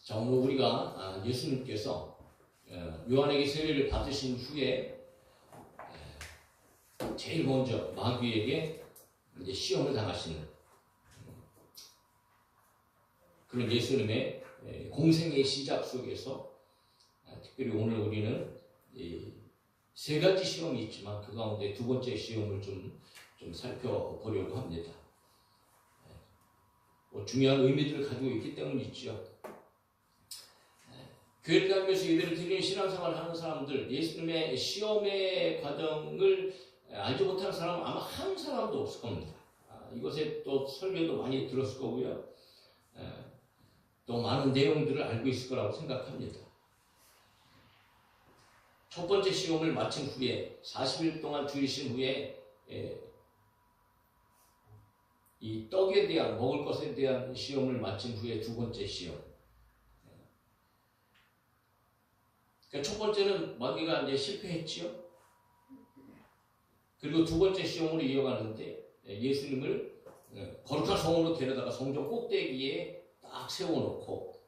자, 오늘 우리가 예수님께서 요한에게 세례를 받으신 후에 제일 먼저 마귀에게 이제 시험을 당하시는 그런 예수님의 공생의 시작 속에서 특별히 오늘 우리는 세 가지 시험이 있지만 그 가운데 두 번째 시험을 좀 살펴보려고 합니다. 중요한 의미들을 가지고 있기 때문이죠. 교회를 다니면서 예배를 드리는 신앙생활을 하는 사람들, 예수님의 시험의 과정을 알지 못하는 사람은 아마 한 사람도 없을 겁니다. 이것에 또 설교도 많이 들었을 거고요. 또 많은 내용들을 알고 있을 거라고 생각합니다. 첫 번째 시험을 마친 후에 40일 동안 주의신 후에 이 떡에 대한, 먹을 것에 대한 시험을 마친 후에 두 번째 시험. 그러니까 첫 번째는 마귀가 이제 실패했지요. 그리고 두 번째 시험으로 이어가는데 예수님을 거룩한 성으로 데려다가 성전 꼭대기에 딱 세워놓고,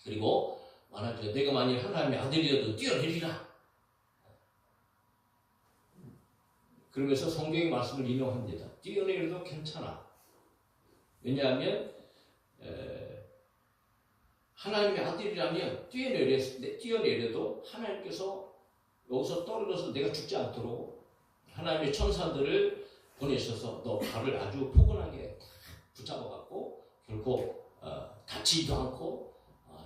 그리고 말하죠. 내가 만일 하나님의 아들이어도 뛰어내리라. 그러면서 성경의 말씀을 인용합니다. 뛰어내려도 괜찮아. 왜냐하면 하나님의 아들이라면 뛰어내려도 하나님께서 여기서 떨어져서 내가 죽지 않도록 하나님의 천사들을 보내셔서 너 발을 아주 포근하게 붙잡아갖고 결코 다치지도 않고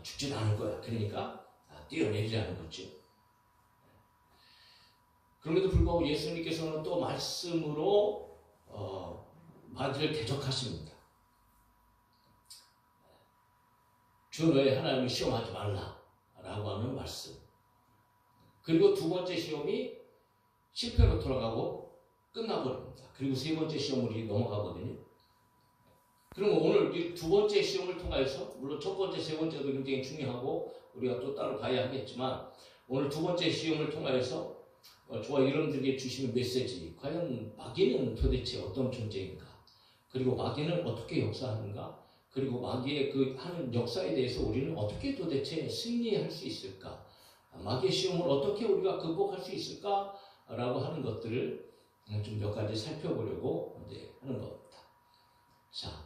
죽지도 않을 거야. 그러니까 뛰어내리라는 거죠. 그럼에도 불구하고 예수님께서는 또 말씀으로 마귀를 대적하십니다. 주 너의 하나님을 시험하지 말라 라고 하는 말씀. 그리고 두 번째 시험이 실패로 돌아가고 끝나버립니다. 그리고 세 번째 시험으로 넘어가거든요. 그러면 오늘 이 두 번째 시험을 통해서, 물론 첫 번째, 세 번째도 굉장히 중요하고 우리가 또 따로 봐야 하겠지만, 오늘 두 번째 시험을 통해서 저와 여러분들에게 주시는 메시지, 과연 마귀는 도대체 어떤 존재인가, 그리고 마귀는 어떻게 역사하는가, 그리고 마귀의 그 하는 역사에 대해서 우리는 어떻게 도대체 승리할 수 있을까, 마귀의 시험을 어떻게 우리가 극복할 수 있을까 라고 하는 것들을 좀 몇 가지 살펴보려고 이제 하는 겁니다. 자,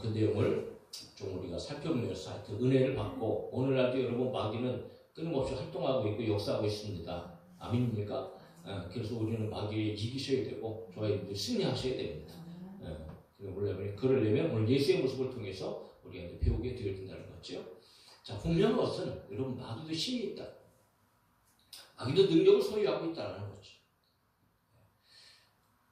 그 내용을 좀 우리가 살펴보면서 하여튼 은혜를 받고, 오늘날도 여러분 마귀는 끊임없이 활동하고 있고 역사하고 있습니다. 아멘입니까? 그래서 우리는 마귀를 이기셔야 되고 저희들 승리하셔야 됩니다. 그러려면 오늘 예수의 모습을 통해서 우리가 이제 배우게 되어야 된다는 거죠. 자, 분명한 것은 여러분 마귀도 힘이 있다. 마귀도 능력을 소유하고 있다는 거죠.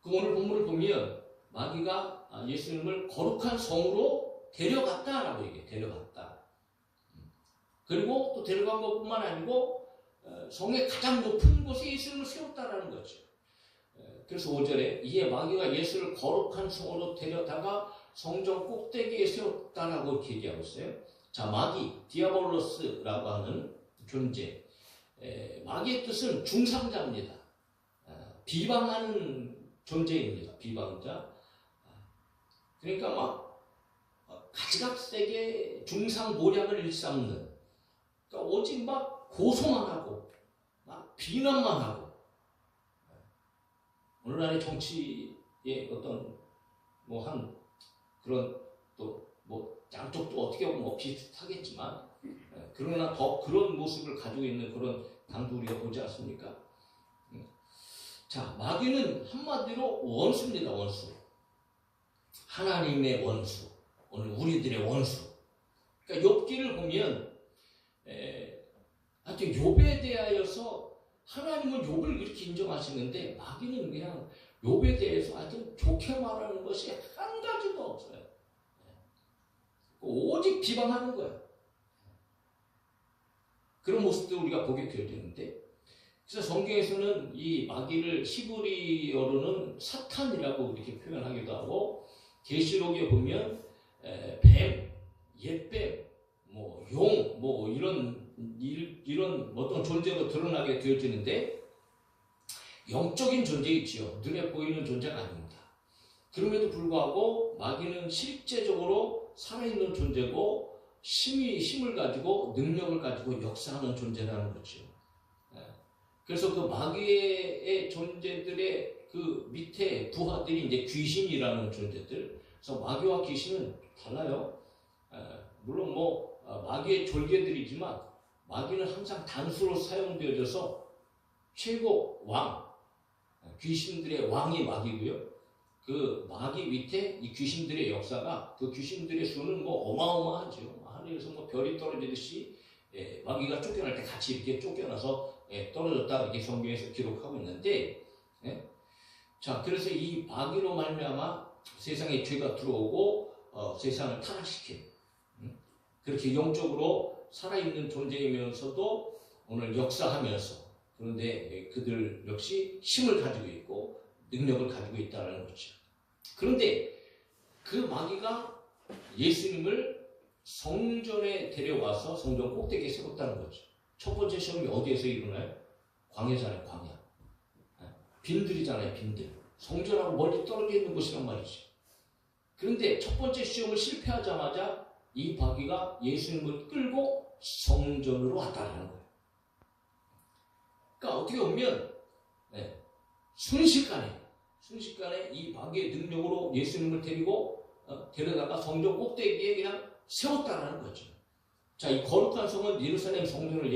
그 오늘 본문을 보면 마귀가 예수님을 거룩한 성으로 데려갔다라고 얘기해요. 데려갔다. 그리고 또 데려간 것뿐만 아니고 성의 가장 높은 곳에 예수님을 세웠다라는 거죠. 그래서 5절에 이에 마귀가 예수를 거룩한 성으로 데려다가 성전 꼭대기에 세웠다라고 이렇게 얘기하고 있어요. 자, 마귀, 디아볼로스라고 하는 존재. 마귀의 뜻은 중상자입니다. 비방하는 존재입니다. 비방자. 그러니까 막 가지각색의 중상모략을 일삼는, 그러니까 오직 막 고소만 하고 막 비난만 하고, 오늘날의 정치의 어떤 한 그런 또 양쪽도 어떻게 보면 비슷하겠지만, 그러나 더 그런 모습을 가지고 있는 그런 당도 우리가 보지 않습니까? 자, 마귀는 한마디로 원수입니다. 원수. 하나님의 원수. 오늘 우리들의 원수. 그러니까 욥기를 보면 하여튼 욥에 대하여서 하나님은 욥을 그렇게 인정하시는데 마귀는 그냥 욥에 대해서 하여튼 좋게 말하는 것이 한 가지도 없어요. 오직 비방하는 거예요. 그런 모습도 우리가 보게 되어야 되는데, 그래서 성경에서는 이 마귀를 히브리어로는 사탄이라고 이렇게 표현하기도 하고, 계시록에 보면 뱀, 옛뱀, 용, 이런 어떤 존재로 드러나게 되어지는데, 영적인 존재이지요. 눈에 보이는 존재가 아닙니다. 그럼에도 불구하고 마귀는 실제적으로 살아있는 존재고 힘을 가지고 능력을 가지고 역사하는 존재라는 거죠. 그래서 그 마귀의 존재들의 그 밑에 부하들이 이제 귀신이라는 존재들. 그래서 마귀와 귀신은 달라요. 물론 뭐 마귀의 졸개들이지만 마귀는 항상 단수로 사용되어져서 최고 왕, 귀신들의 왕이 마귀고요. 그 마귀 밑에 이 귀신들의 역사가 그 귀신들의 수는 뭐 어마어마하죠. 하늘에서 뭐 별이 떨어지듯이 마귀가 쫓겨날 때 같이 이렇게 쫓겨나서 떨어졌다 이렇게 성경에서 기록하고 있는데, 자 그래서 이 마귀로 말미암아 세상에 죄가 들어오고 세상을 타락시킨 그렇게 영적으로 살아있는 존재이면서도 오늘 역사하면서 그런데 그들 역시 힘을 가지고 있고 능력을 가지고 있다는 거죠. 그런데 그 마귀가 예수님을 성전에 데려와서 성전 꼭대기에 세웠다는 거죠. 첫 번째 시험이 어디에서 일어나요? 광야잖아요, 광야. 빈들이잖아요, 빈들. 성전하고 멀리 떨어져 있는 곳이란 말이죠. 그런데 첫 번째 시험을 실패하자마자 이 마귀가 예수님을 끌고 성전으로 왔다는 거예요. 그러니까 어떻게 보면 순식간에 이 마귀의 능력으로 예수님을 데려다가 성전 꼭대기에 그냥 세웠다라는 거죠. 자, 이 거룩한 성은 예루살렘 성전을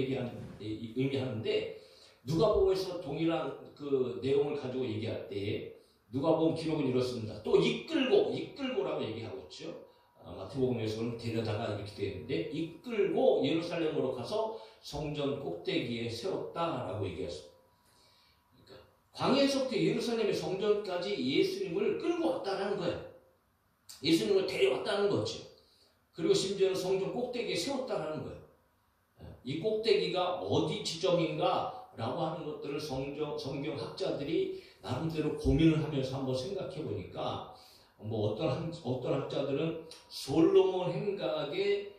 의미하는데 누가복음에서 동일한 그 내용을 가지고 얘기할 때에 누가복음 기록은 이렇습니다. 또 이끌고라고 얘기하고 있죠. 마태복음에서는 데려다가 이렇게 되어 있는데 이끌고 예루살렘으로 가서 성전 꼭대기에 세웠다라고 얘기했습니다. 그러니까 광야에서부터 예루살렘의 성전까지 예수님을 끌고 왔다는 거예요. 예수님을 데려왔다는 거죠. 그리고 심지어는 성전 꼭대기에 세웠다는 거예요. 이 꼭대기가 어디 지점인가 라고 하는 것들을 성경학자들이 나름대로 고민을 하면서 한번 생각해 보니까 뭐 어떤 학자들은 솔로몬 행각의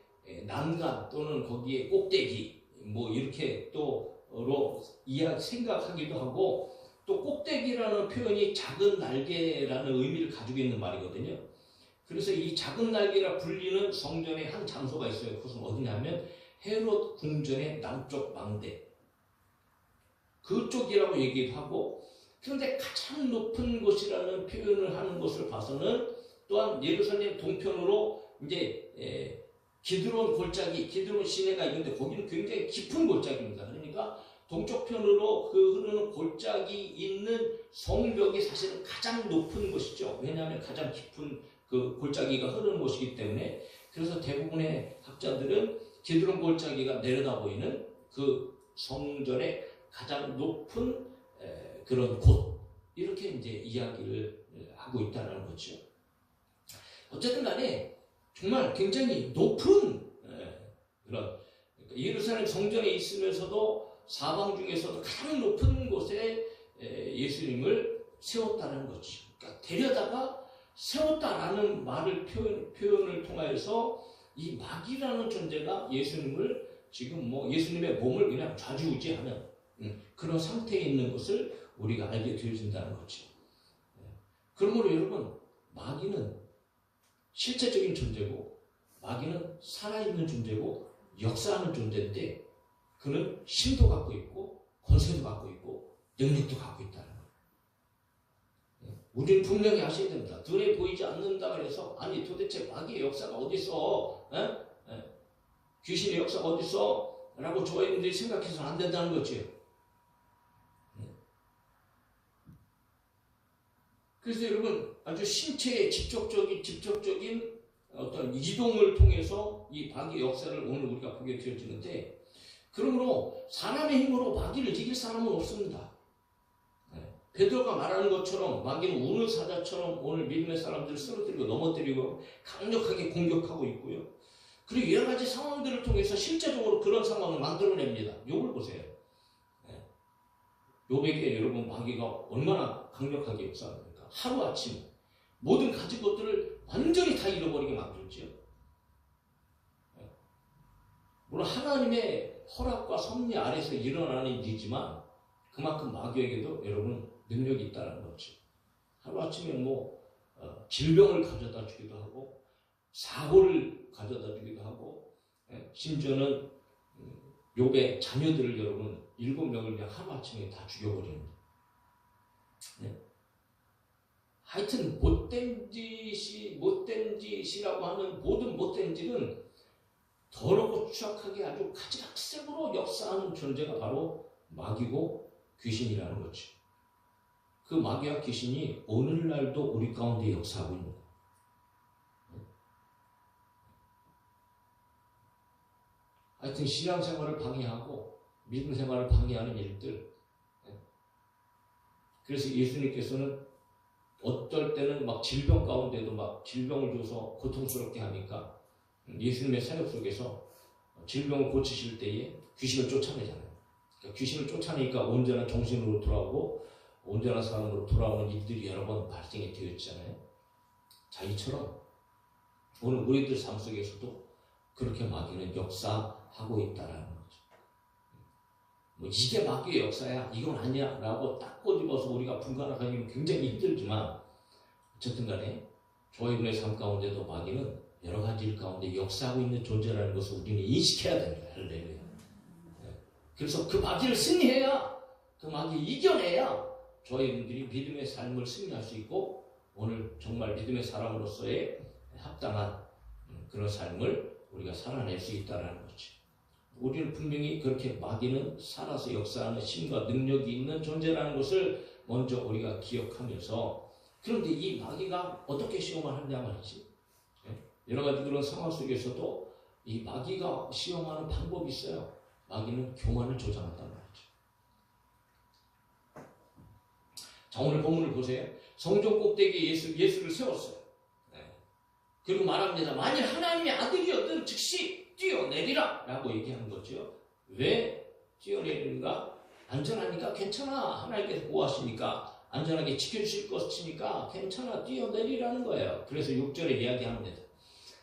난간 또는 거기에 꼭대기 뭐 이렇게 또로 생각하기도 하고 또 꼭대기라는 표현이 작은 날개라는 의미를 가지고 있는 말이거든요. 그래서 이 작은 날개라 불리는 성전의 한 장소가 있어요. 그것은 어디냐면 헤롯 궁전의 남쪽 망대 그쪽이라고 얘기도 하고, 그런데 가장 높은 곳이라는 표현을 하는 것을 봐서는 또한 예루살렘 동편으로 이제 기드론 시내가 있는데 거기는 굉장히 깊은 골짜기입니다. 그러니까 동쪽편으로 그 흐르는 골짜기 있는 성벽이 사실은 가장 높은 곳이죠. 왜냐하면 가장 깊은 그 골짜기가 흐르는 곳이기 때문에. 그래서 대부분의 학자들은 기드론 골짜기가 내려다 보이는 그 성전의 가장 높은 그런 곳 이렇게 이제 이야기를 하고 있다는 거죠. 어쨌든 간에 정말 굉장히 높은 그런 예루살렘 성전에 있으면서도 사방 중에서도 가장 높은 곳에 예수님을 세웠다는 거죠. 그러니까 데려다가 세웠다라는 표현을 통하여서 이 마귀라는 존재가 예수님을 지금 뭐 예수님의 몸을 그냥 좌지우지하는 그런 상태에 있는 것을 우리가 알게 되어진다는 거죠. 그러므로 여러분, 마귀는 실제적인 존재고 마귀는 살아있는 존재고 역사하는 존재인데 그는 힘도 갖고 있고 권세도 갖고 있고 능력도 갖고 있다는 거예요. 우리는 분명히 아셔야 됩니다. 눈에 보이지 않는다 그래서 아니 도대체 마귀의 역사가 어디 있어? 귀신의 역사가 어디 있어? 라고 저희들이 생각해서는 안 된다는 거죠. 그래서 여러분 아주 신체의 직접적인 어떤 이동을 통해서 이 마귀의 역사를 오늘 우리가 보게 되어지는데, 그러므로 사람의 힘으로 마귀를 이길 사람은 없습니다. 베드로가 말하는 것처럼 마귀는 우는 사자처럼 오늘 믿음의 사람들을 쓰러뜨리고 넘어뜨리고 강력하게 공격하고 있고요. 그리고 여러 가지 상황들을 통해서 실제적으로 그런 상황을 만들어냅니다. 욥을 보세요. 욥에게 여러분 마귀가 얼마나 강력하게 역사합니까? 하루아침 모든 가진 것들을 완전히 다 잃어버리게 만들었죠. 물론 하나님의 허락과 섭리 아래서 일어나는 일이지만 그만큼 마귀에게도 여러분 능력이 있다는 거죠. 하루아침에 질병을 가져다 주기도 하고 사고를 가져다 주기도 하고 심지어는 욥의 자녀들을 여러분 7명을 그냥 하루아침에 다 죽여버리는. 네. 하여튼 못된 짓이라고 하는 모든 못된 짓은 더럽고 추악하게 아주 가지락색으로 역사하는 존재가 바로 마귀고 귀신이라는 거죠. 그 마귀와 귀신이 오늘날도 우리 가운데 역사하고 있는 거예요. 하여튼 신앙생활을 방해하고 믿음 생활을 방해하는 일들. 그래서 예수님께서는 어떨 때는 막 질병 가운데도 막 질병을 줘서 고통스럽게 하니까 예수님의 사역 속에서 질병을 고치실 때에 귀신을 쫓아내잖아요. 그러니까 귀신을 쫓아내니까 온전한 정신으로 돌아오고 온전한 사람으로 돌아오는 일들이 여러 번 발생이 되었잖아요. 자, 이처럼 오늘 우리들 삶 속에서도 그렇게 마귀는 역사하고 있다라는 거죠. 뭐 이게 마귀의 역사야, 이건 아니야 라고 딱 꼬집어서 우리가 분간하기는 굉장히 힘들지만 어쨌든 간에 저희들의 삶 가운데도 마귀는 여러 가지 일 가운데 역사하고 있는 존재라는 것을 우리는 인식해야 됩니다. 할렐루야. 그래서 그 마귀를 승리해야, 그 마귀 이겨내야 저희들이 믿음의 삶을 승리할 수 있고 오늘 정말 믿음의 사람으로서의 합당한 그런 삶을 우리가 살아낼 수 있다는 거죠. 우리는 분명히 그렇게 마귀는 살아서 역사하는 힘과 능력이 있는 존재라는 것을 먼저 우리가 기억하면서, 그런데 이 마귀가 어떻게 시험을 하느냐 말이지. 여러 가지 그런 상황 속에서도 이 마귀가 시험하는 방법이 있어요. 마귀는 교만을 조장한단 말이죠. 자, 오늘 본문을 보세요. 성전 꼭대기에 예수를 세웠어요. 그리고 말합니다. 만일 하나님의 아들이었든 즉시 뛰어내리라 라고 얘기하는 거죠. 왜 뛰어내리는가? 안전하니까 괜찮아. 하나님께서 보호하시니까 안전하게 지켜주실 것이니까 괜찮아. 뛰어내리라는 거예요. 그래서 6절에 이야기합니다.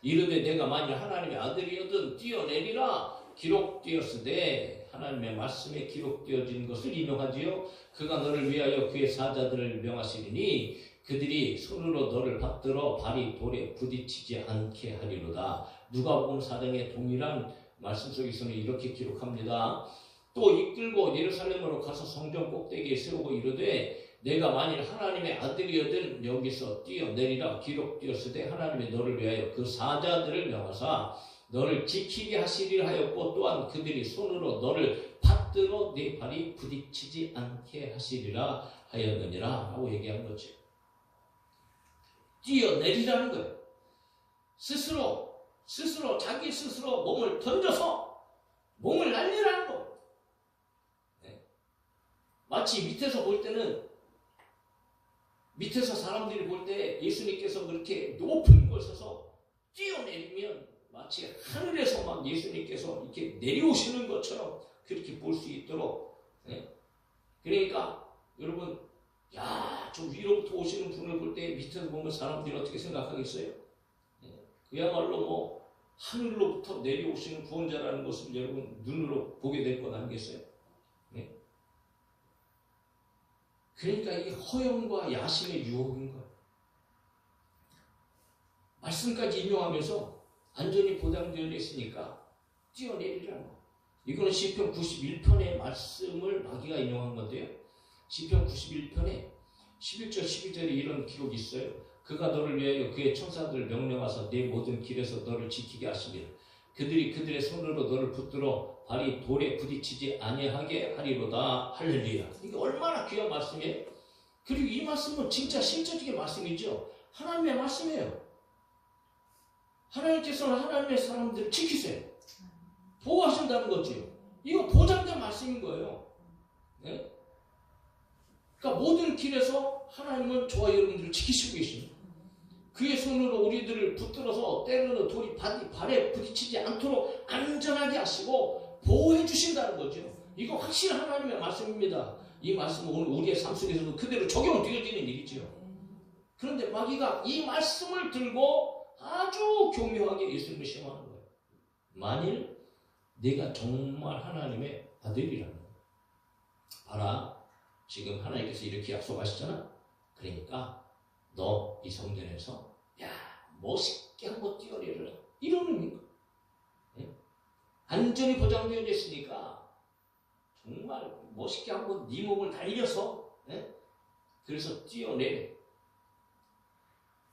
이르되 내가 만일 하나님의 아들이었든 뛰어내리라 기록되었으되, 하나님의 말씀에 기록되어진 것을 인용하지요. 그가 너를 위하여 그의 사자들을 명하시리니 그들이 손으로 너를 받들어 발이 돌에 부딪히지 않게 하리로다. 누가복음 4장의 동일한 말씀 속에서는 이렇게 기록합니다. 또 이끌고 예루살렘으로 가서 성전 꼭대기에 세우고 이르되 내가 만일 하나님의 아들이거든 여기서 뛰어내리라 기록되었으되 하나님의 너를 위하여 그 사자들을 명하사 너를 지키게 하시리라 하였고 또한 그들이 손으로 너를 받들어 네 발이 부딪히지 않게 하시리라 하였느니라 라고 얘기한 거죠. 뛰어내리라는 거예요. 스스로 자기 스스로 몸을 던져서 몸을 날리라는 거. 네. 마치 밑에서 볼 때는, 밑에서 사람들이 볼 때 예수님께서 그렇게 높은 곳에서 뛰어내리면 마치 하늘에서 막 예수님께서 이렇게 내려오시는 것처럼 그렇게 볼 수 있도록. 네. 그러니까 여러분, 야, 저 위로부터 오시는 분을 볼 때 밑에서 보면 사람들이 어떻게 생각하겠어요? 그야말로 뭐 하늘로부터 내려오시는 구원자라는 것을 여러분 눈으로 보게 될 것 아니겠어요? 네? 그러니까 이게 허영과 야심의 유혹인 거예요. 말씀까지 인용하면서 안전이 보장되어 있으니까 뛰어내리라는 거. 이거는 시편 91편의 말씀을 마귀가 인용한 건데요. 시편 91편에 11절 12절에 이런 기록이 있어요. 그가 너를 위하여 그의 천사들을 명령하사 네 모든 길에서 너를 지키게 하시리라. 그들이 그들의 손으로 너를 붙들어 발이 돌에 부딪히지 아니하게 하리로다. 할렐루야. 이게 얼마나 귀한 말씀이에요. 그리고 이 말씀은 진짜 실제적인 말씀이죠. 하나님의 말씀이에요. 하나님께서는 하나님의 사람들을 지키세요. 보호하신다는 거죠. 이거 보장된 말씀인 거예요. 네? 그러니까 모든 길에서 하나님은 저와 여러분들을 지키시고 계십니다. 그의 손으로 우리들을 붙들어서 때로는 돌이 발에 부딪히지 않도록 안전하게 하시고 보호해 주신다는 거죠. 이거 확실한 하나님의 말씀입니다. 이 말씀은 오늘 우리의 삶 속에서도 그대로 적용되어지는 일이죠. 그런데 마귀가 이 말씀을 들고 아주 교묘하게 예수님을 시험하는 거예요. 만일 내가 정말 하나님의 아들이라면, 봐라, 지금 하나님께서 이렇게 약속하시잖아. 그러니까 너 이 성전에서 야 멋있게 한번 뛰어내려라, 이런 의미인 거야. 네? 안전이 보장되어져 있으니까 정말 멋있게 한번 네 몸을 달려서 그래서 뛰어내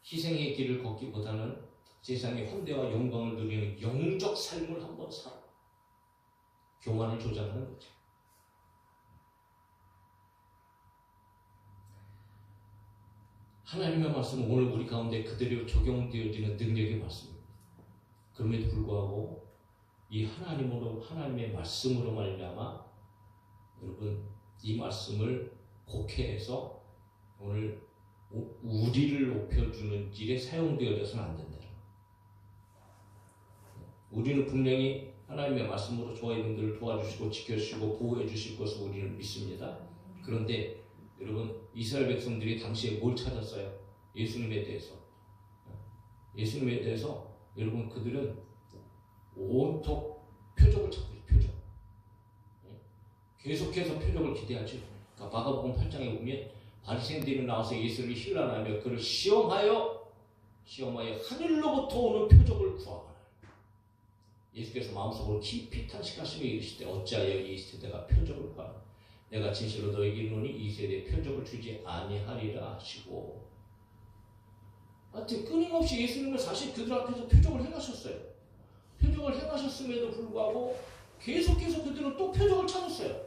희생의 길을 걷기보다는 세상의 헌대와 영광을 누리는 영적 삶을 한번 살아. 교만을 조장하는 거죠. 하나님의 말씀은 오늘 우리 가운데 그대로 적용되어지는 능력의 말씀입니다. 그럼에도 불구하고 이 하나님의 말씀으로 말미암아 여러분 이 말씀을 곡해해서 오늘 우리를 높여주는 일에 사용되어져서는 안 된다. 우리는 분명히 하나님의 말씀으로 저와 여러분들을 도와주시고 지켜주시고 보호해 주실 것을 우리는 믿습니다. 그런데 여러분 이스라엘 백성들이 당시에 뭘 찾았어요? 예수님에 대해서. 예수님에 대해서 여러분 그들은 온통 표적을 찾고 있어요. 표적. 계속해서 표적을 기대하죠. 그러니까 마가복음 8장에 보면 바리새인들이 나와서 예수를 힐난하며 그를 시험하여 하늘로부터 오는 표적을 구하거나 예수께서 마음속으로 깊이 탄식하시며 이르시되 어찌하여 이 세대가 표적을 구하나 내가 진실로 너에게 이르노니 이 세대에 표적을 주지 아니하리라 하시고 하여튼 끊임없이 예수님은 사실 그들 앞에서 표적을 행하셨어요. 표적을 행하셨음에도 불구하고 계속해서 그들은 또 표적을 찾았어요.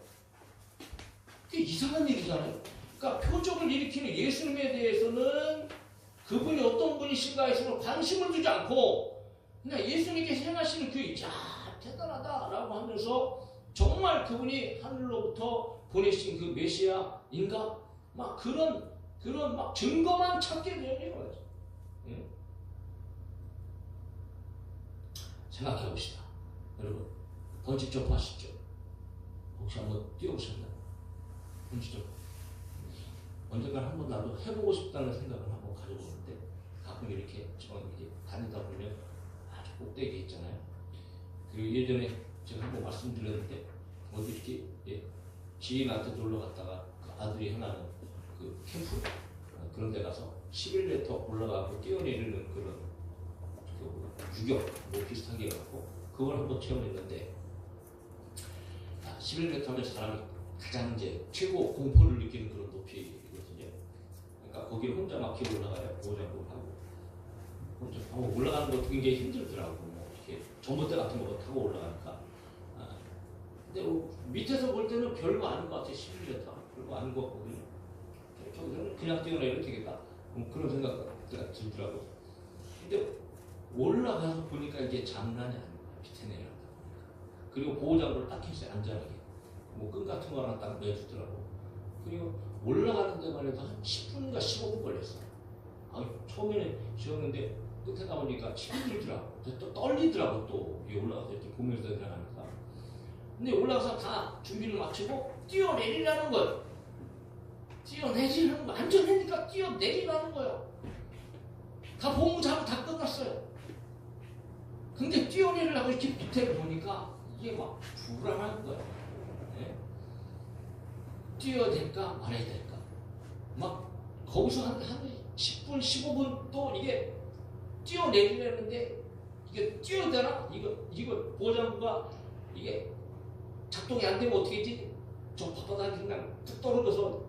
그게 이상한 일이잖아요. 그러니까 표적을 일으키는 예수님에 대해서는 그분이 어떤 분이신가 해서 관심을 두지 않고 그냥 예수님께서 행하시는 대단하다라고 하면서 정말 그분이 하늘로부터 보내신 그 메시아인가? 막 그런 막 증거만 찾게 되는 거예요. 응? 생각해 봅시다. 여러분, 번지 점프 하시죠? 혹시 한번 뛰어보셨나요? 번지 점프. 언젠가 한번 나도 해보고 싶다는 생각을 한번 가져보는데 가끔 이렇게 다니다 보면 아주 꼭대기에 있잖아요. 그리고 예전에 제가 한번 말씀드렸는데 어디 이렇게 지인한테 놀러 갔다가 그 아들이 하나는 그 캠프 그런 데 가서 11m 올라가고 뛰어내리는 그런 유격 뭐 비슷하게 해갖고 그걸 한번 체험했는데 11m 하면 사람이 가장 이제 최고 공포를 느끼는 그런 높이거든요. 그러니까 거기를 혼자 막 기어 올라가요. 보호장구를 하고 혼자 올라가는 것도 굉장히 힘들더라고. 뭐 이렇게 전봇대 같은 거 타고 올라가니까. 근데 밑에서 볼 때는 별거 아닌 것 같아. 11m 별거 아닌 것 같거든요. 저기서는 그냥 뛰어내려도 되겠다. 그런 생각가 들더라고. 근데 올라가서 보니까 이게 장난이 아닌 거야. 밑에 내려가다 보니까. 그리고 보호장구를 딱 했어요. 안전하게. 뭐 끈 같은 거 하나 딱 내주더라고. 그리고 올라가는 데만 해도 한 10분인가 15분 걸렸어. 처음에는 쉬었는데 끝에 가보니까 힘들더라고. 또 떨리더라고. 또 위에 올라가서 이렇게 보면서 내려가니까. 근데 올라가서 다 준비를 마치고 뛰어내리라는 거예요. 뛰어내리라는 거. 안전하니까 뛰어내리라는 거예요. 다 보호자고 다 끝났어요. 근데 뛰어내리려고 이렇게 밑에를 보니까 이게 막 불안한 거야. 네? 뛰어야 될까 말아야 될까. 막 거기서 한 10분, 15분 또 이게 뛰어내리려는데 이게 뛰어야 되나? 이거 보호장구가 이게 작동이 안 되면 어떻게 했지? 저 바닥에 그냥 툭 떨어져서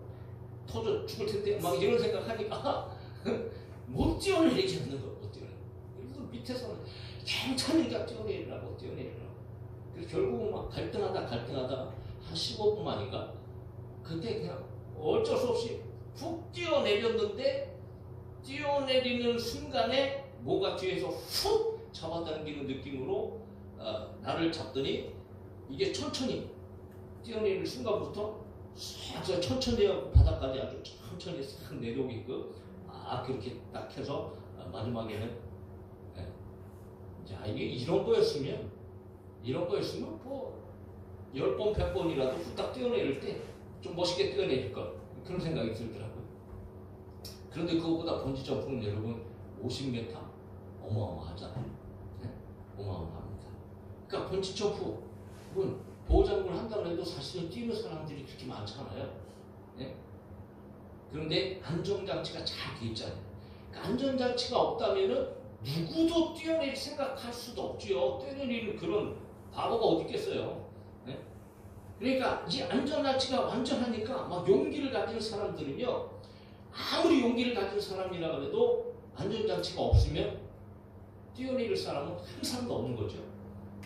터져 죽을 텐데 막 이런 생각하니까 못 뛰어내리지 않는 거. 못 뛰어내리. 그래서 밑에서는 괜찮으니까 뛰어내리라고. 그래서 결국은 막 갈등하다 한 15분 만인가 그때 그냥 어쩔 수 없이 훅 뛰어내렸는데 뛰어내리는 순간에 뭐가 뒤에서 훅 잡아당기는 느낌으로 나를 잡더니 이게 천천히 뛰어내리는 순간부터 싹 천천히 바닥까지 아주 천천히 싹 내려오게끔 그렇게 딱 해서 마지막에는 자 이게 이런 거였으면 뭐 10번 100번이라도 후딱 뛰어내릴 때 좀 멋있게 뛰어내릴 것 그런 생각이 들더라고요. 그런데 그것보다 번지 점프는 여러분 50m 어마어마하잖아요. 네? 어마어마합니다. 그러니까 번지 점프는 보호장구를 한다고 해도 사실은 뛰는 사람들이 그렇게 많잖아요. 네? 그런데 안전장치가 잘 돼 있잖아요. 그러니까 안전장치가 없다면은 누구도 뛰어내릴 생각할 수도 없지요. 뛰어내리는 그런 바보가 어디 있겠어요. 네? 그러니까 이 안전장치가 완전하니까 막 용기를 가진 사람들은요, 아무리 용기를 가진 사람이라 그래도 안전장치가 없으면 뛰어내릴 사람은 한 사람도 없는 거죠.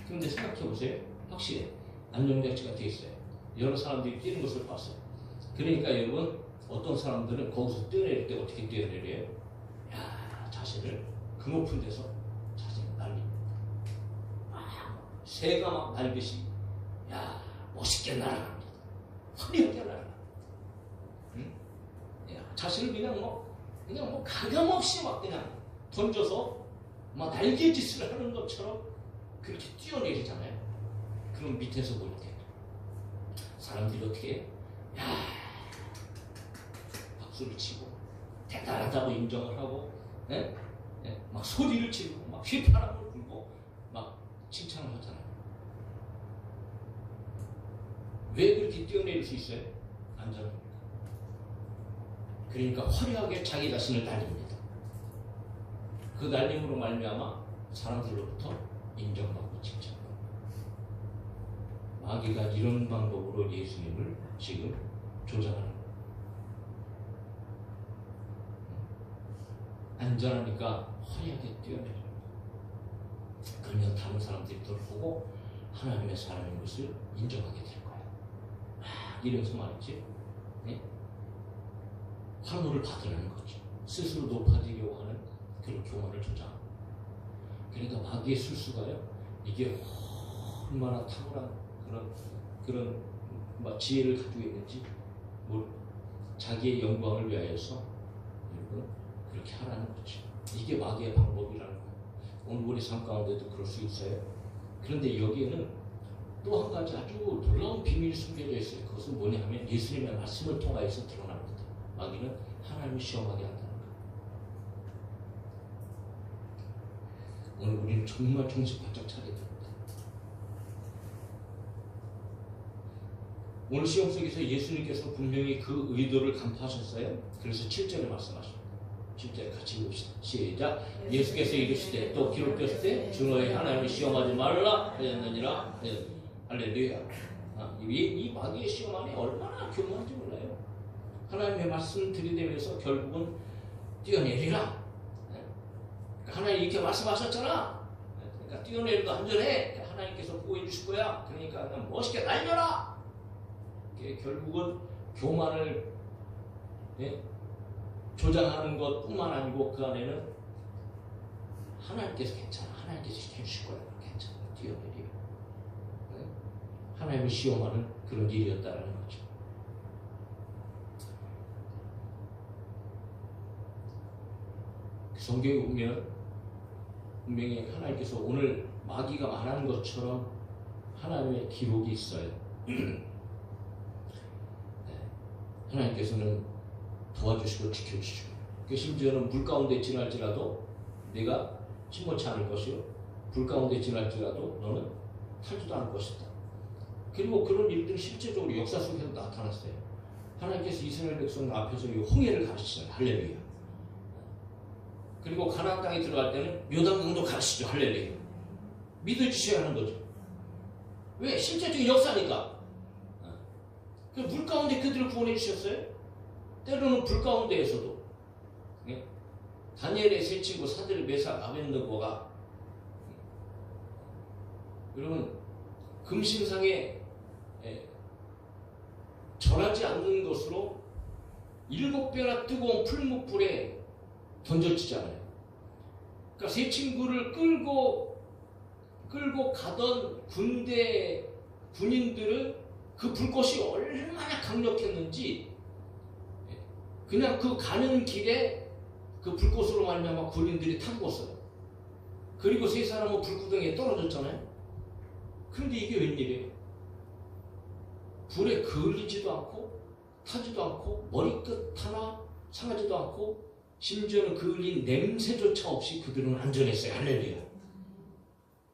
그런데 생각해 보세요. 확실해. 안전장치가 돼 있어요. 여러 사람들이 뛰는 것을 봤어요. 그러니까 여러분, 어떤 사람들은 거기서 뛰어내릴 때 어떻게 뛰어내려요? 야, 자신을 그 높은 데서 자신을 날립니다. 새가 막 날듯이, 야, 멋있게 날아갑니다. 화려하게 날아갑니다. 응? 야, 자신을 그냥 뭐 가감없이 막 그냥 던져서 막 날개짓을 하는 것처럼 그렇게 뛰어내리잖아요. 그럼 밑에서 볼 때 사람들이 어떻게 해요? 야, 박수를 치고 대단하다고 인정을 하고, 예? 예? 막 소리를 지르고 막 휘파람을 불고 막 칭찬을 하잖아요. 왜 그렇게 뛰어내릴 수 있어요? 안전합니다. 그러니까 화려하게 자기 자신을 날립니다. 그 날림으로 말미암아 사람들로부터 인정받고 칭찬받고. 마귀가 이런 방법으로 예수님을 지금 조장하는 거예요. 안전하니까 화려하게 뛰어내려요. 그러면 다른 사람들이 그걸 보고 하나님의 사람인 것을 인정하게 될 거예요. 이래서 말이지, 네? 환호를 받으려는 거죠. 스스로 높아지려고 하는 그런 교만을 조장하고. 그러니까 마귀의 술수가요, 이게 얼마나 탁월한 그런 지혜를 가지고 있는지, 자기의 영광을 위하여서 여러분 그렇게 하라는 거죠. 이게 마귀의 방법이라는 거예요. 오늘 우리 삶 가운데도 그럴 수 있어요. 그런데 여기에는 또 한 가지 아주 놀라운 비밀이 숨겨져 있어요. 그것은 뭐냐 하면 예수님의 말씀을 통하여서 드러납니다. 마귀는 하나님을 시험하게 한다는 거예요. 오늘 우리는 정말 정신 바짝 차려야 됩니다. 오늘 시험 속에서 예수님께서 분명히 그 의도를 간파하셨어요. 그래서 7절에 말씀하십니다. 7절 같이 봅시다. 시작. 예수께서 이르시되 또 기록되었을 때 주 너의 하나님을 시험하지 말라 하였느니라. 할렐루야. 이 마귀의 시험 안에 얼마나 교만한지 몰라요. 하나님의 말씀 들이대면서 결국은 뛰어내리라. 하나님 이렇게 말씀하셨잖아. 그러니까 뛰어내려도 안전해. 하나님께서 보호해 주실 거야. 그러니까 그냥 멋있게 날려라. 결국은 교만을 조장하는 것뿐만 아니고 그 안에는 하나님께서 괜찮아. 하나님께서 해주실 거야. 괜찮아. 뛰어내려. 하나님을 시험하는 그런 일이었다라는 거죠. 성경에 보면 분명히 하나님께서 오늘 마귀가 말하는 것처럼 하나님의 기록이 있어요. 하나님께서는 도와주시고 지켜주시고, 심지어는 물 가운데 지날지라도 내가 침몰치 않을 것이요 불 가운데 지날지라도 너는 타지도 않을 것이다. 그리고 그런 일들이 실제적으로 역사 속에서 나타났어요. 하나님께서 이스라엘 백성 앞에서 이 홍해를 가르치잖아요. 할렐루야. 그리고 가나안 땅에 들어갈 때는 요단강도 가르치죠. 할렐루야. 믿어주셔야 하는 거죠. 왜? 실제적인 역사니까. 그 물 가운데 그들을 구원해 주셨어요. 때로는 불 가운데에서도. 다니엘의 세 친구 사드락 메삭 아벳느고가 여러분 금신상에 절하지 않는 것으로 7배나 뜨거운 풀무불에 던져지잖아요. 그러니까 세 친구를 끌고 가던 군인들은 그 불꽃이 얼마나 강력했는지 그냥 그 가는 길에 그 불꽃으로 말미암아 군인들이 타고었어요. 그리고 세 사람은 불구덩이에 떨어졌잖아요. 그런데 이게 웬일이에요? 불에 그을리지도 않고 타지도 않고 머리끝 하나 상하지도 않고 심지어는 그을린 냄새조차 없이 그들은 안전했어요. 할렐루야.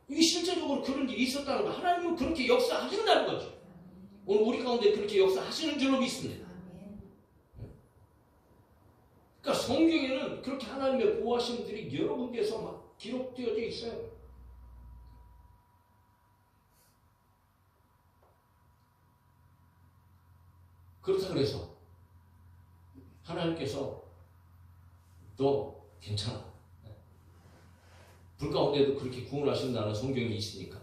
이게 실제적으로 그런 일이 있었다는 거. 하나님은 그렇게 역사하신다는 거죠. 오늘 우리 가운데 그렇게 역사하시는 줄로 믿습니다. 그러니까 성경에는 그렇게 하나님의 보호하심들이 여러 군데에서 막 기록되어져 있어요. 그렇다 그래서 하나님께서 너 괜찮아. 불 가운데도 그렇게 구원하신다는 성경이 있으니까.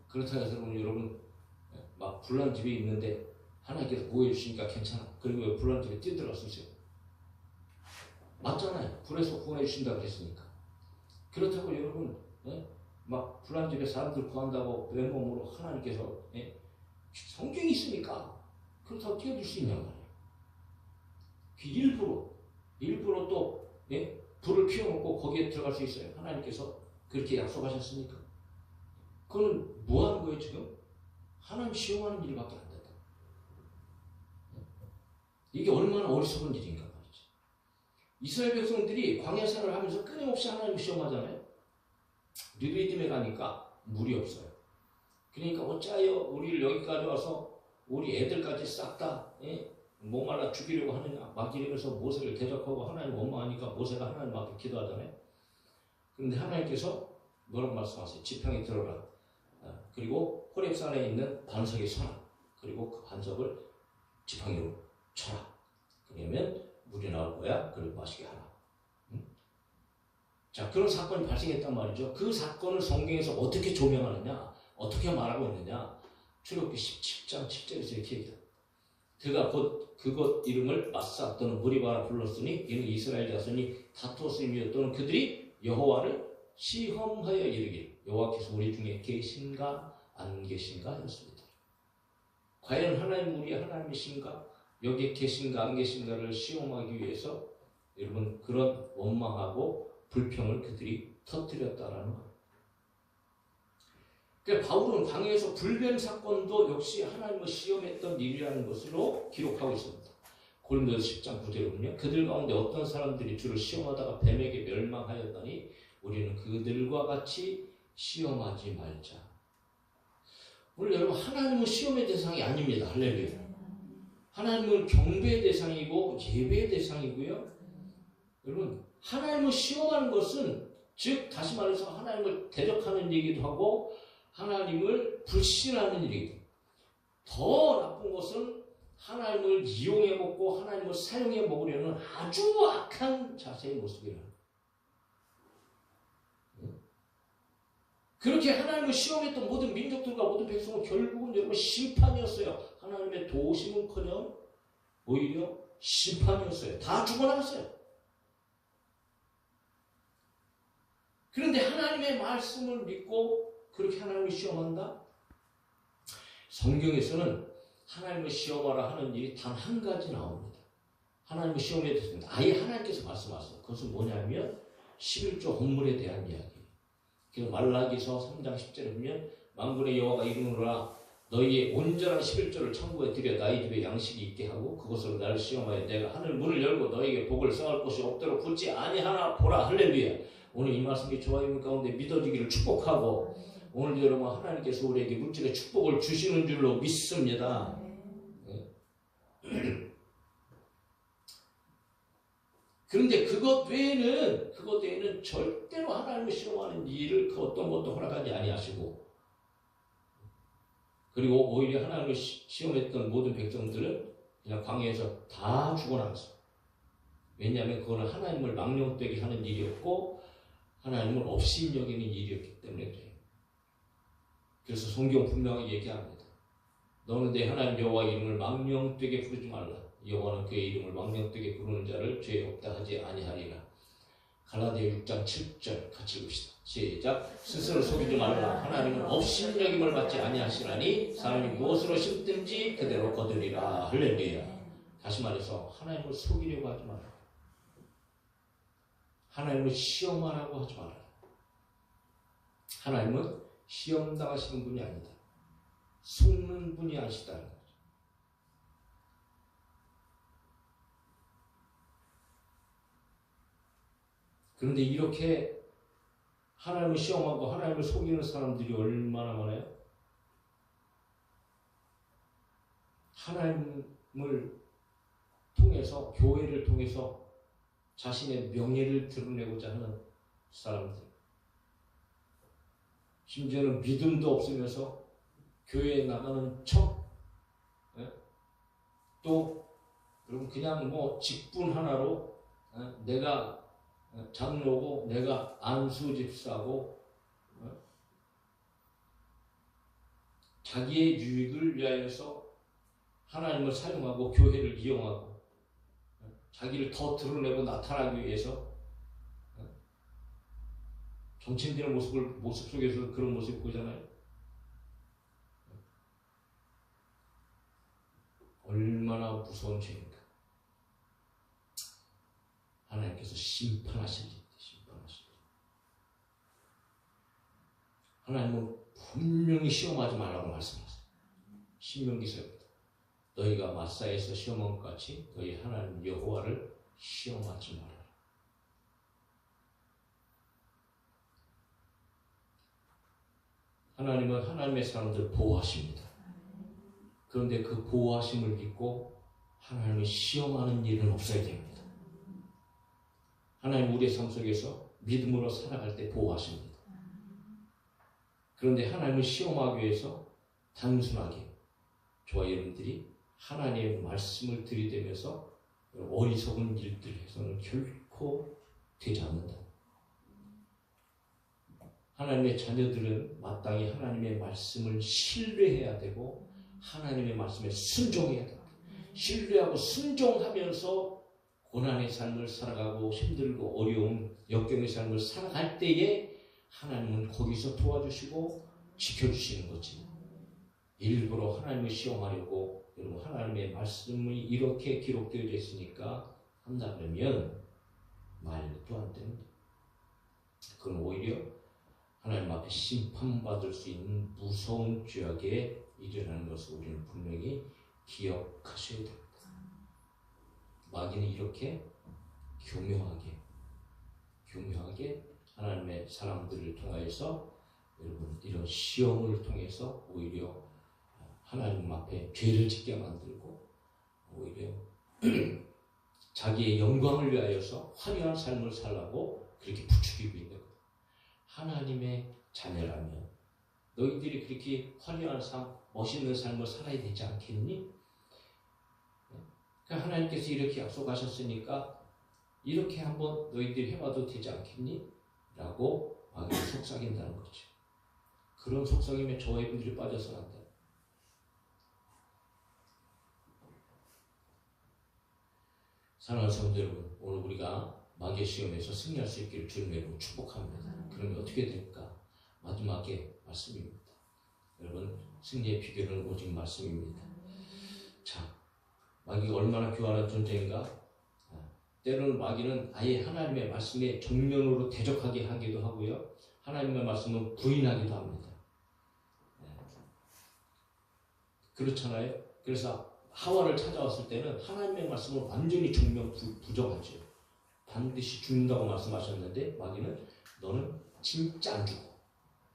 그렇다 해서 여러분 막 불난 집에 있는데 하나님께서 구해 주시니까 괜찮아. 그리고 왜 불난 집에 뛰어들어가세요? 맞잖아요. 불에서 구원해 주신다 그랬으니까. 그렇다고 여러분 막 불난 집에 사람들 구한다고 맨몸으로 하나님께서 성경이 있으니까 그렇다고 뛰어들 수 있냔 말이에요. 일부러 또 불을 피워놓고 거기에 들어갈 수 있어요. 하나님께서 그렇게 약속하셨으니까. 그거는 뭐 하는 거예요 지금? 하나님 시험하는 일밖에 안 된다. 이게 얼마나 어리석은 일인가 말이지. 이스라엘 백성들이 광야 생활을 하면서 끊임없이 하나님을 시험하잖아요. 르비딤에 가니까 물이 없어요. 그러니까 어찌하여 우리를 여기까지 와서 우리 애들까지 싹 다 목말라 죽이려고 하느냐 막 이러면서 모세를 대적하고 하나님 원망하니까 모세가 하나님 앞에 기도하잖아요. 그런데 하나님께서 뭐라고 말씀하세요? 지팡이 들어라. 그리고 호렙산에 있는 반석에 서라. 그리고 그 반석을 지팡이로 쳐라. 그러면 물이 나올 거야. 그리고 마시게 하라. 자, 그런 사건이 발생했단 말이죠. 그 사건을 성경에서 어떻게 조명하느냐, 어떻게 말하고 있느냐. 출애굽기 17장 7절에서 이렇게 얘기합니다. 그가 곧 그곳 이름을 마사 또는 무리바라 불렀으니 이는 이스라엘 자손이 다투었으며 또는 그들이 여호와를 시험하여 이르기를 여호와께서 우리 중에 계신가 안 계신가 하였습니다. 과연 하나님 우리 하나님이신가 여기에 계신가 안 계신가를 시험하기 위해서 여러분 그런 원망하고 불평을 그들이 터뜨렸다라는 거예요. 그러니까 바울은 광야에서 불변 사건도 역시 하나님을 시험했던 일이라는 것으로 기록하고 있습니다. 고린도서 10장 9절에 보면 그들 가운데 어떤 사람들이 주를 시험하다가 뱀에게 멸망하였더니 우리는 그들과 같이 시험하지 말자. 오늘 여러분 하나님은 시험의 대상이 아닙니다. 할렐루야. 하나님은 경배의 대상이고 예배의 대상이고요. 여러분 하나님을 시험하는 것은 즉 다시 말해서 하나님을 대적하는 얘기도 하고 하나님을 불신하는 일이고 더 나쁜 것은 하나님을 이용해 먹고 하나님을 사용해 먹으려는 아주 악한 자세의 모습이라는 그렇게 하나님을 시험했던 모든 민족들과 모든 백성은 결국은 여러분 심판이었어요. 하나님의 도우심은커녕 오히려 심판이었어요. 다 죽어나갔어요. 그런데 하나님의 말씀을 믿고 그렇게 하나님을 시험한다? 성경에서는 하나님을 시험하라 하는 일이 단 한 가지 나옵니다. 하나님을 시험해야 됐습니다. 아예 하나님께서 말씀하세요. 그것은 뭐냐면 11조 헌물에 대한 이야기. 그래서 말라기서 3장 10절에 보면 만군의 여호와가 이르노라 너희의 온전한 11조를 창고에 들여 나의 집에 양식이 있게 하고 그것으로 나를 시험하여 내가 하늘 문을 열고 너희에게 복을 쌓을 곳이 없도록 굳지 아니하나 보라. 할렐루야. 오늘 이 말씀이 좋아요 가운데 믿어지기를 축복하고 오늘도 여러분 하나님께서 우리에게 물질의 축복을 주시는 줄로 믿습니다. 그런데 그것 외에는 절대로 하나님을 시험하는 일을 그 어떤 것도 허락하지 아니하시고 그리고 오히려 하나님을 시험했던 모든 백성들은 그냥 광야에서 다 죽어나갔어요. 왜냐하면 그거는 하나님을 망령되게 하는 일이었고 하나님을 없이 여기는 일이었기 때문에 그래요. 그래서 성경 분명히 얘기합니다. 너는 내 하나님 여호와 이름을 망령되게 부르지 말라. 여호와는 그의 이름을 망령되게 부르는 자를 죄 없다 하지 아니하리라. 갈라디아 6장 7절 같이 읽읍시다. 시작. 스스로 속이지 말라. 하나님은 없이 여김을 받지 아니하시라니 사람이 무엇으로 심든지 그대로 거두리라. 할렐루야. 다시 말해서 하나님을 속이려고 하지 말라. 하나님을 시험하라고 하지 말라. 하나님은 시험당하시는 분이 아니다. 속는 분이 아시다는 거죠. 그런데 이렇게 하나님을 시험하고 하나님을 속이는 사람들이 얼마나 많아요? 하나님을 통해서 교회를 통해서 자신의 명예를 드러내고자 하는 사람들 심지어는 믿음도 없으면서 교회에 나가는 척 또 여러분 그냥 뭐 직분 하나로 내가 장로고 내가 안수 집사고 자기의 유익을 위하여서 하나님을 사용하고 교회를 이용하고 자기를 더 드러내고 나타나기 위해서 정치인들의 모습 속에서 그런 모습을 보잖아요. 얼마나 무서운 죄인가. 하나님께서 심판하실 때. 하나님은 분명히 시험하지 말라고 말씀하세요. 신명기서입니다. 너희가 마사에서 시험한 것 같이 너희 하나님 여호와를 시험하지 말아라. 하나님은 하나님의 사람들을 보호하십니다. 그런데 그 보호하심을 믿고 하나님을 시험하는 일은 없어야 됩니다. 하나님 우리의 삶 속에서 믿음으로 살아갈 때 보호하십니다. 그런데 하나님을 시험하기 위해서 단순하게 저와 여러분들이 하나님의 말씀을 들이대면서 어리석은 일들 해서는 결코 되지 않는다. 하나님의 자녀들은 마땅히 하나님의 말씀을 신뢰해야 되고 하나님의 말씀에 순종해야 됩니다. 신뢰하고 순종하면서 고난의 삶을 살아가고 힘들고 어려운 역경의 삶을 살아갈 때에 하나님은 거기서 도와주시고 지켜주시는 거지. 일부러 하나님을 시험하려고 여러분 하나님의 말씀이 이렇게 기록되어 있으니까 한다 그러면 말도 안 됩니다. 그건 오히려 하나님 앞에 심판받을 수 있는 무서운 죄악에 이르라는 것을 우리는 분명히 기억하셔야 됩니다. 마귀는 이렇게 교묘하게 하나님의 사람들을 통하여서 여러분 이런 시험을 통해서 오히려 하나님 앞에 죄를 짓게 만들고 오히려 자기의 영광을 위하여서 화려한 삶을 살라고 그렇게 부추기고 있는 거예요. 하나님의 자녀라면 너희들이 그렇게 화려한 삶, 멋있는 삶을 살아야 되지 않겠니? 그러니까 하나님께서 이렇게 약속하셨으니까 이렇게 한번 너희들이 해봐도 되지 않겠니? 라고 마귀를 속삭인다는 거죠. 그런 속삭임에 저와 여러분들이 빠져서는 안 돼요. 사랑하는 성도 여러분, 오늘 우리가 마귀의 시험에서 승리할 수 있기를 주님의 이름으로 축복합니다. 그러면 어떻게 될까? 마지막에 말씀입니다. 여러분, 승리의 비결은 오직 말씀입니다. 자, 마귀가 얼마나 교활한 존재인가? 때로는 마귀는 아예 하나님의 말씀에 정면으로 대적하게 하기도 하고요. 하나님의 말씀은 부인하기도 합니다. 그렇잖아요. 그래서 하와를 찾아왔을 때는 하나님의 말씀을 완전히 정면 부정하죠. 반드시 죽는다고 말씀하셨는데 마귀는 너는 진짜 안 죽어.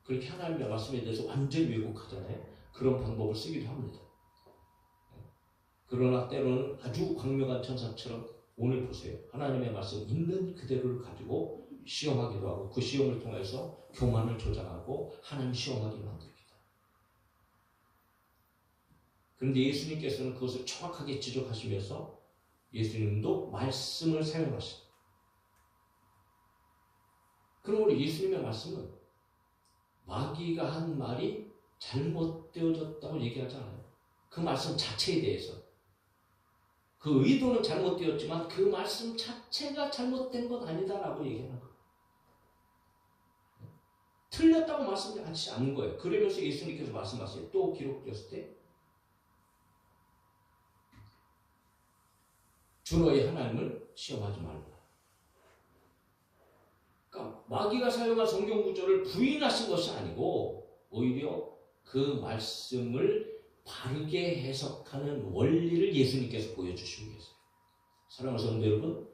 그렇게 하나님의 말씀에 대해서 완전히 왜곡하잖아요. 그런 방법을 쓰기도 합니다. 그러나 때로는 아주 광명한 천사처럼 오늘 보세요. 하나님의 말씀 있는 그대로를 가지고 시험하기도 하고 그 시험을 통해서 교만을 조장하고 하나님 시험하게 만듭니다. 그런데 예수님께서는 그것을 정확하게 지적하시면서 예수님도 말씀을 사용하십니다. 그럼 우리 예수님의 말씀은 마귀가 한 말이 잘못되어졌다고 얘기하지 않아요. 그 말씀 자체에 대해서. 그 의도는 잘못되었지만 그 말씀 자체가 잘못된 건 아니다라고 얘기하는 거예요. 틀렸다고 말씀하지 않는 거예요. 그러면서 예수님께서 말씀하세요. 또 기록되었을 때 주 너희 하나님을 시험하지 말라. 그러니까 마귀가 사용한 성경 구절을 부인하신 것이 아니고 오히려 그 말씀을 바르게 해석하는 원리를 예수님께서 보여주시고 계세요. 사랑하는 성도 여러분,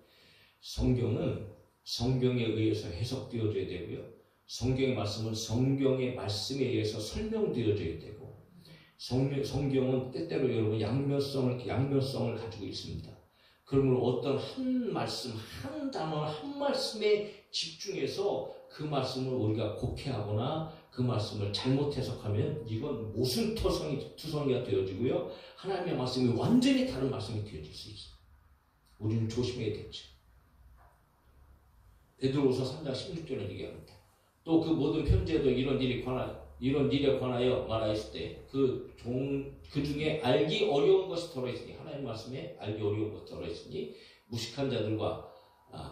성경은 성경에 의해서 해석되어져야 되고요. 성경의 말씀은 성경의 말씀에 의해서 설명되어져야 되고 성경은 때때로 여러분 양면성을 가지고 있습니다. 그러므로 어떤 한 말씀, 한 단어, 한 말씀에 집중해서 그 말씀을 우리가 곡해하거나 그 말씀을 잘못 해석하면 이건 모순투성이가 되어지고요. 하나님의 말씀이 완전히 다른 말씀이 되어질 수 있어요. 우리는 조심해야 되죠. 베드로후서 3장 16절에 얘기합니다. 또 그 모든 편지에도 이런 일에 관하여 말하였을 때 그 중에 알기 어려운 것이 들어있으니, 하나님의 말씀에 알기 어려운 것이 들어있으니 무식한 자들과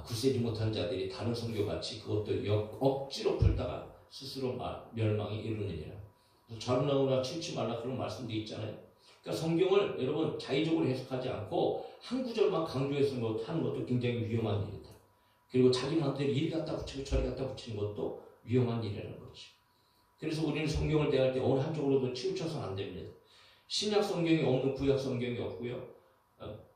굳세지 못한 자들이 다른 성경같이 그것도 억지로 풀다가 스스로 멸망이 이르느니라. 좌우나우나 치우치 말라 그런 말씀도 있잖아요. 그러니까 성경을 여러분 자의적으로 해석하지 않고 한 구절만 강조해서 하는 것도 굉장히 위험한 일이다. 그리고 자기 마음대로 이리 갖다 붙이고 저리 갖다 붙이는 것도 위험한 일이라는 거죠. 그래서 우리는 성경을 대할 때 어느 한쪽으로도 치우쳐서는 안 됩니다. 신약 성경이 없는 구약 성경이 없고요.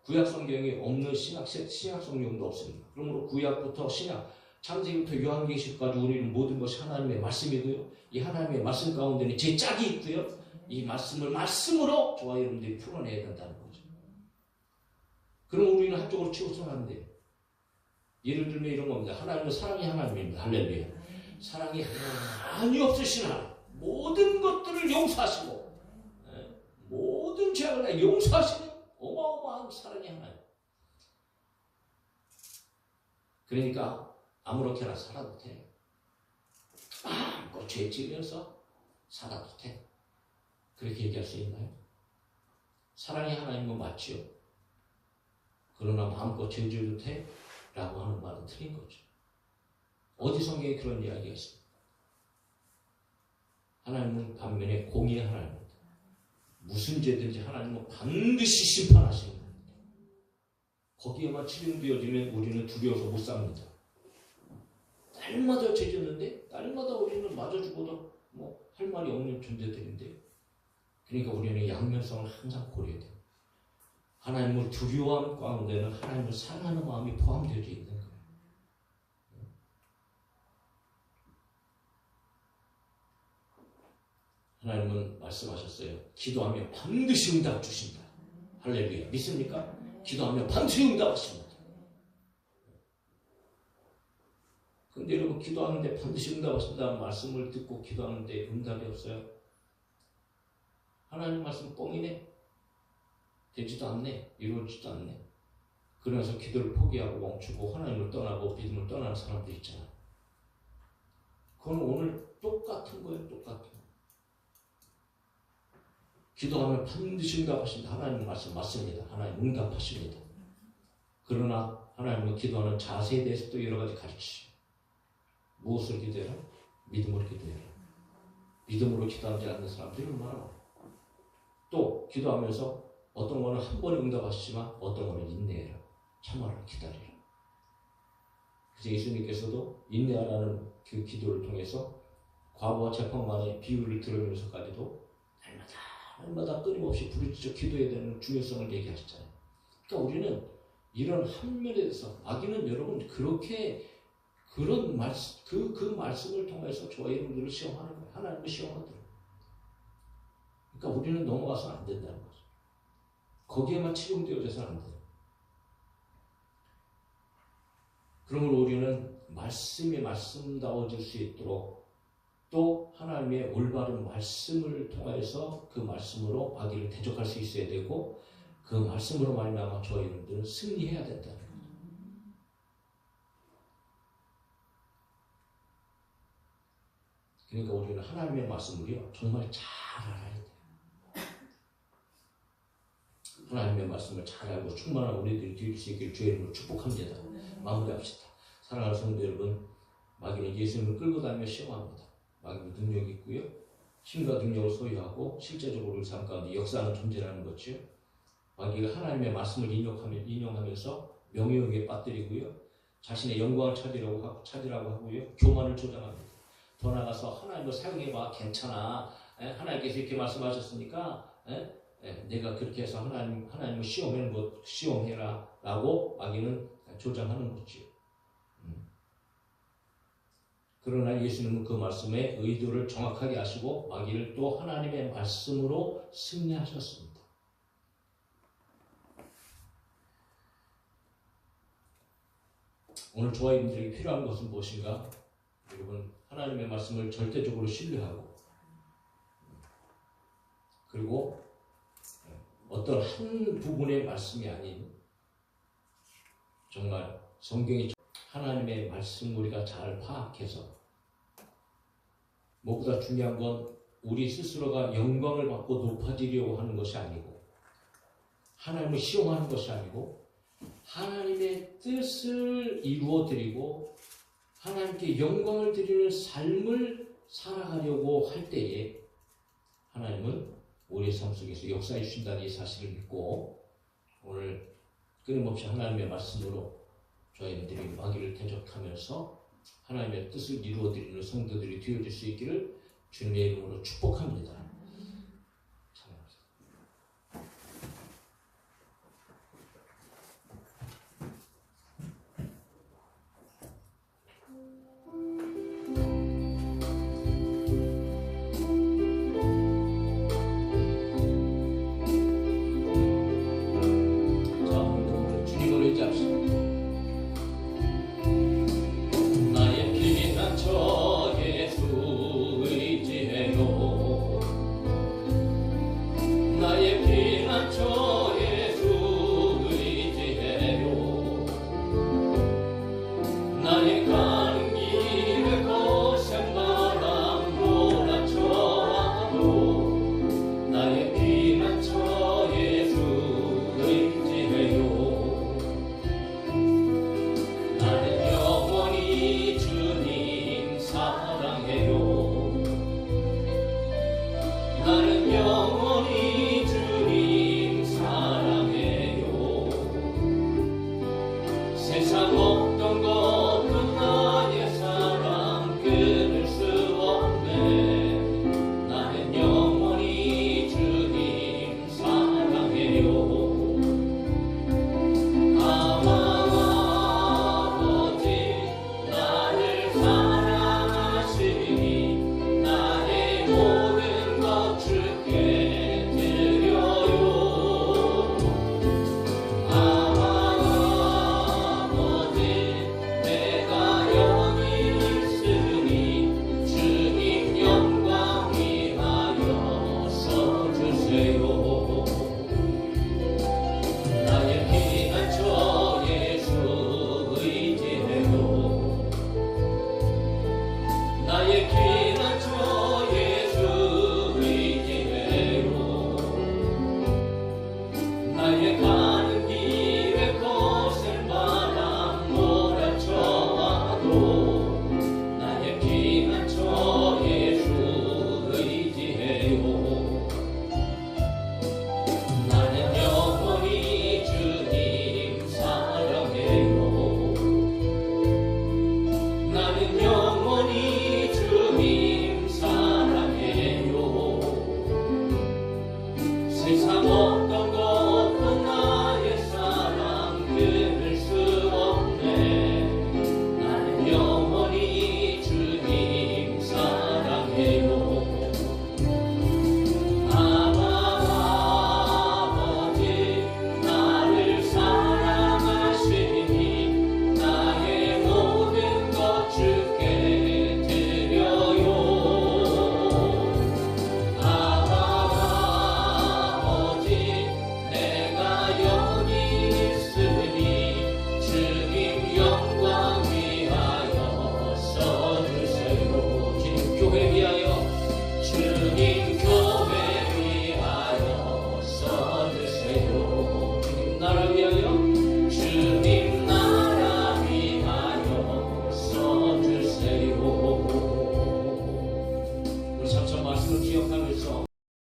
구약 성경이 없는 신약 성경도 없습니다. 그러므로 구약부터 신약, 창세기부터 요한계시까지 우리는 모든 것이 하나님의 말씀이고요. 이 하나님의 말씀 가운데는 제 짝이 있고요. 이 말씀을 말씀으로 저와 여러분들이 풀어내야 된다는 거죠. 그럼 우리는 한쪽으로 치우쳐서는 안 돼요. 예를 들면 이런 겁니다. 하나님은 사랑이 하나님입니다. 할렐루야. 사랑이 한이 없으신 하나님, 모든 것들을 용서하시고 모든 죄악을 다 용서하시는 어마어마한 사랑이 하나님. 그러니까 아무렇게나 살아도 돼. 마음껏 죄 지으면서 살아도 돼. 그렇게 얘기할 수 있나요? 사랑이 하나님인 건 맞지요. 그러나 마음껏 죄 지어도 돼? 라고 하는 말은 틀린 거죠. 어디 성경에 그런 이야기가 있습니다. 하나님은 반면에 공의의 하나님입니다. 무슨 죄든지 하나님은 반드시 심판하시는 겁니다. 거기에만 치중되어지면 우리는 두려워서 못 삽니다. 날마다 죄 짓는데 날마다 우리는 맞아 죽어도 할 말이 없는 존재들인데, 그러니까 우리는 양면성을 항상 고려해야 돼요. 하나님을 두려워하는 가운데는 하나님을 사랑하는 마음이 포함되어 있는 거예요. 하나님은 말씀하셨어요. 기도하면 반드시 응답 주신다. 할렐루야. 믿습니까? 기도하면 반드시 응답하십니다. 근데 여러분, 기도하는데 반드시 응답하신다는 말씀을 듣고 기도하는데 응답이 없어요. 하나님 말씀 뻥이네. 되지도 않네. 이루어지지도 않네. 그러면서 기도를 포기하고 멈추고 하나님을 떠나고 믿음을 떠나는 사람들 있잖아요. 그건 오늘 똑같은 거예요. 똑같은 거. 기도하면 반드시 응답하신다. 하나님 말씀 맞습니다. 하나님 응답하십니다. 그러나 하나님은 기도하는 자세에 대해서도 여러 가지 가르치죠. 무엇을 기도해라? 믿음으로 기도해라. 믿음으로 기도하지 않는 사람들이 얼마나 많아요. 또 기도하면서 어떤 거는 한 번에 응답하시지만 어떤 거는 인내해라. 참아라. 기다리라. 그래서 예수님께서도 인내하라는 그 기도를 통해서 과부와 재판관의 비유를 들으면서까지도 날마다 끊임없이 부르짖어 기도해야 되는 중요성을 얘기하셨잖아요. 그러니까 우리는 이런 한 면에 대해서, 마귀는 여러분 그렇게 그런 말씀, 그 말씀을 통해서 저와 여러분들을 시험하는 거예요. 하나님을 시험하더라고요. 그러니까 우리는 넘어가서는 안 된다는 거죠. 거기에만 치중되어져서는 안 돼요. 그러므로 우리는 말씀이 말씀다워질 수 있도록, 또 하나님의 올바른 말씀을 통해서 그 말씀으로 마귀를 대적할 수 있어야 되고, 그 말씀으로 말미암아 저와 여러분들은 승리해야 된다는 거죠. 그러니까 우리는 하나님의 말씀을요 정말 잘 알아야 돼요. 하나님의 말씀을 잘 알고 충만한 우리들이 될 수 있기를 주의 이름으로 축복합니다. 마무리합시다. 사랑하는 성도 여러분, 마귀는 예수님을 끌고 다니며 시험합니다. 마귀는 능력이 있고요, 힘과 능력을 소유하고 실제적으로 우리 삶 가운데 역사하는 존재라는 거죠. 마귀가 하나님의 말씀을 인용하면서 명예욕에 빠뜨리고요, 자신의 영광을 찾으라고 하고요, 교만을 조장합니다. 더 나아가서 하나님을 사용해봐, 괜찮아, 하나님께서 이렇게 말씀하셨으니까 내가 그렇게 해서 하나님을 시험해라 라고 마귀는 조장하는 거죠. 그러나 예수님은 그 말씀의 의도를 정확하게 아시고 마귀를 또 하나님의 말씀으로 승리하셨습니다. 오늘 저와 여러분들에게 필요한 것은 무엇인가? 여러분 하나님의 말씀을 절대적으로 신뢰하고 그리고 어떤 한 부분의 말씀이 아닌 정말 성경이 하나님의 말씀 우리가 잘 파악해서 무엇보다 중요한 건 우리 스스로가 영광을 받고 높아지려고 하는 것이 아니고 하나님을 시험하는 것이 아니고 하나님의 뜻을 이루어드리고 하나님께 영광을 드리는 삶을 살아가려고 할 때에 하나님은 우리의 삶 속에서 역사해 주신다는 이 사실을 믿고 오늘 끊임없이 하나님의 말씀으로 저희들이 마귀를 대적하면서 하나님의 뜻을 이루어드리는 성도들이 되어질 수 있기를 주님의 이름으로 축복합니다. 나는 영원히